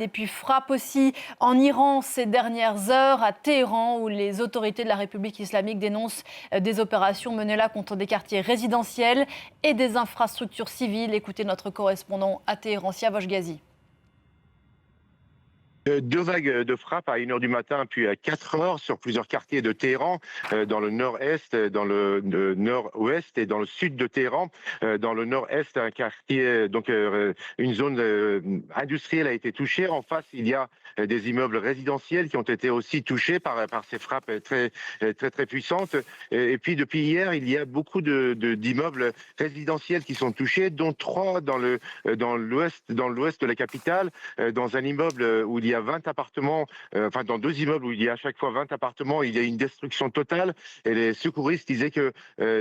Et puis frappe aussi en Iran ces dernières heures, à Téhéran, où les autorités de la République islamique dénoncent des opérations menées là contre des quartiers résidentiels et des infrastructures civiles. Écoutez notre correspondant à Téhéran, Siavosh Ghazi. Deux vagues de frappe à 1 heure du matin, puis à 4 heures sur plusieurs quartiers de Téhéran, dans le nord-est, dans le nord-ouest et dans le sud de Téhéran. Dans le nord-est, un quartier, donc une zone industrielle a été touchée. En face, il y a des immeubles résidentiels qui ont été aussi touchés par ces frappes très puissantes. Et puis depuis hier, il y a beaucoup d'immeubles résidentiels qui sont touchés, dont 3 dans l'ouest de la capitale, dans un immeuble où il y a 20 appartements, enfin dans 2 immeubles où il y a à chaque fois 20 appartements, il y a une destruction totale. Et les secouristes disaient que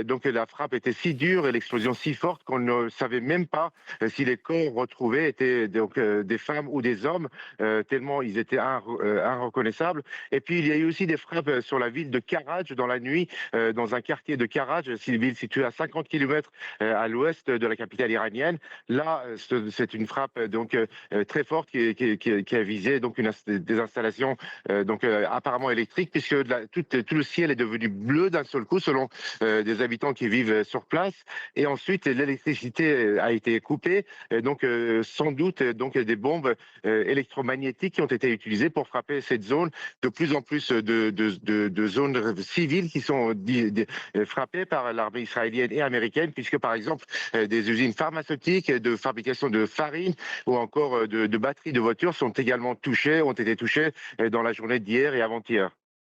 donc la frappe était si dure et l'explosion si forte qu'on ne savait même pas si les corps retrouvés étaient donc des femmes ou des hommes, tellement ils étaient inreconnaissables. Et puis il y a eu aussi des frappes sur la ville de Karaj dans la nuit, dans un quartier de Karaj, c'est une ville située à 50 kilomètres à l'ouest de la capitale iranienne. Là, c'est une frappe donc très forte qui a visé donc des installations donc apparemment électriques, puisque tout le ciel est devenu bleu d'un seul coup, selon des habitants qui vivent sur place. Et ensuite, l'électricité a été coupée, et donc sans doute donc des bombes électromagnétiques qui ont été utilisées pour frapper cette zone. De plus en plus de zones civiles qui sont frappées par l'armée israélienne et américaine, puisque par exemple des usines pharmaceutiques, de fabrication de farine ou encore de batteries de voitures ont été touchées dans la journée d'hier et avant-hier.